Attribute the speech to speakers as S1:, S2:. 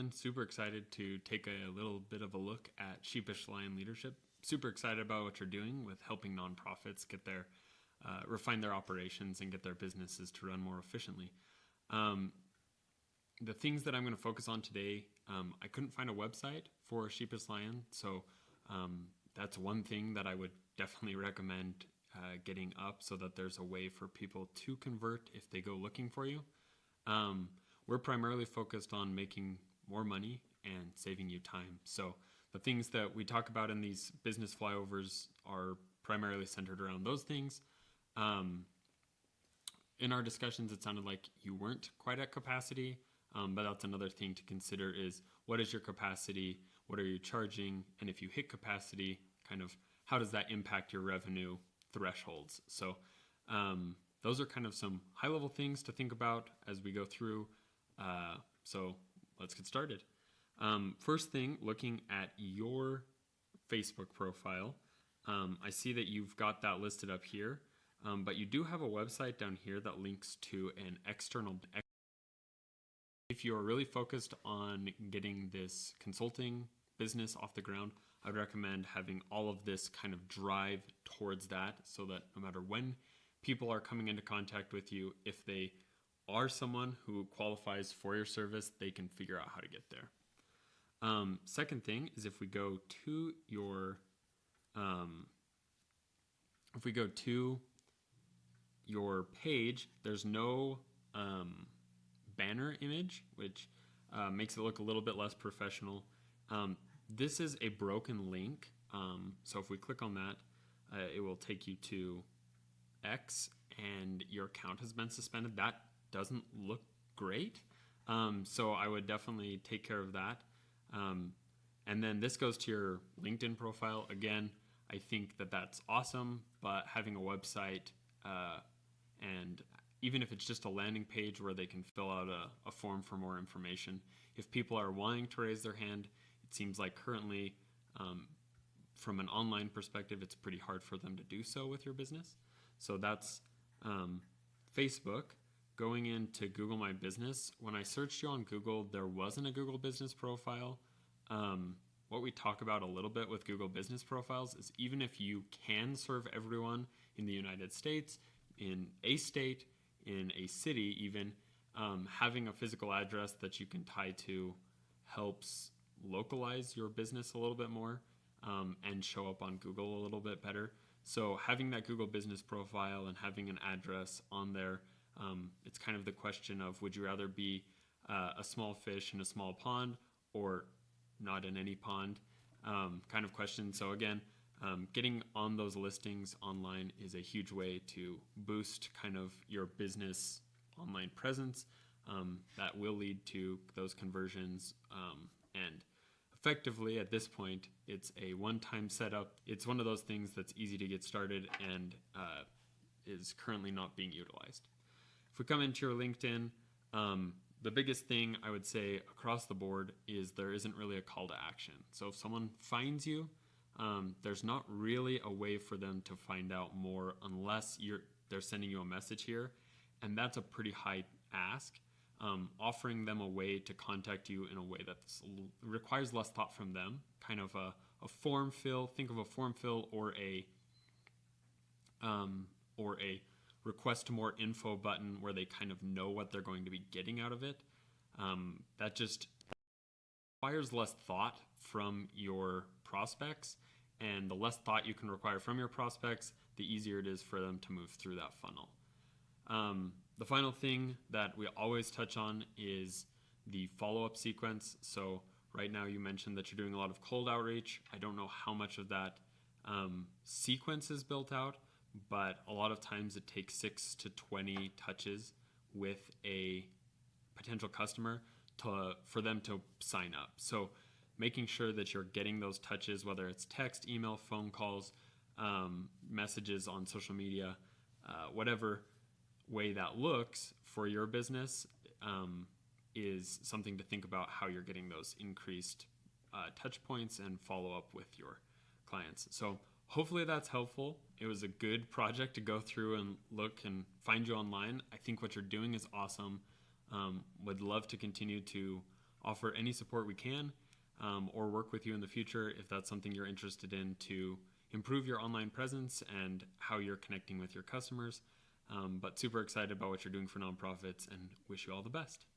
S1: everyone. Super excited to take a little bit of a look at Sheepish Lion Leadership. Super excited about what you're doing with helping nonprofits get their refine their operations and get their businesses to run more efficiently. The things that I'm going to focus on today, I couldn't find a website for Sheepish Lion, so that's one thing that I would definitely recommend getting up so that there's a way for people to convert if they go looking for you. We're primarily focused on making more money and saving you time. So the things that we talk about in these business flyovers are primarily centered around those things. In our discussions, it sounded like you weren't quite at capacity, but that's another thing to consider is what is your capacity, what are you charging, and if you hit capacity, kind of how does that impact your revenue thresholds. So those are kind of some high-level things to think about as we go through. So let's get started. First thing, looking at your Facebook profile, I see that you've got that listed up here, but you do have a website down here that links to an external. If you are really focused on getting this consulting business off the ground, I would recommend having all of this kind of drive towards that so that no matter when people are coming into contact with you, if they are someone who qualifies for your service, they can figure out how to get there. Second thing is if we go to your page, there's no banner image, which makes it look a little bit less professional. This is a broken link. So if we click on that, it will take you to X and your account has been suspended. That doesn't look great. So I would definitely take care of that. And then this goes to your LinkedIn profile. Again, I think that that's awesome, but having a website and even if it's just a landing page where they can fill out a form for more information, if people are wanting to raise their hand, it seems like currently from an online perspective, it's pretty hard for them to do so with your business. So that's Facebook. Going into Google My Business, when I searched you on Google, there wasn't a Google Business profile. What we talk about a little bit with Google Business profiles is even if you can serve everyone in the United States, in a state, in a city even, having a physical address that you can tie to helps localize your business a little bit more and show up on Google a little bit better. So having that Google Business profile and having an address on there, it's kind of the question of would you rather be a small fish in a small pond or not in any pond kind of question. So again, getting on those listings online is a huge way to boost kind of your business online presence that will lead to those conversions. And effectively at this point, it's a one-time setup. It's one of those things that's easy to get started and is currently not being utilized. If we come into your LinkedIn, the biggest thing I would say across the board is there isn't really a call to action. So if someone finds you, there's not really a way for them to find out more unless they're sending you a message here, and that's a pretty high ask. Offering them a way to contact you in a way that requires less thought from them, kind of a form fill. Think of a form fill or a request more info button where they kind of know what they're going to be getting out of it. That just requires less thought from your prospects, and the less thought you can require from your prospects, the easier it is for them to move through that funnel. The final thing that we always touch on is the follow-up sequence. So right now you mentioned that you're doing a lot of cold outreach. I don't know how much of that sequence is built out, but a lot of times it takes 6 to 20 touches with a potential customer for them to sign up. So making sure that you're getting those touches, whether it's text, email, phone calls, messages on social media, whatever way that looks for your business is something to think about how you're getting those increased touch points and follow up with your clients. So hopefully that's helpful. It was a good project to go through and look and find you online. I think what you're doing is awesome. Would love to continue to offer any support we can, or work with you in the future if that's something you're interested in to improve your online presence and how you're connecting with your customers. But super excited about what you're doing for nonprofits and wish you all the best.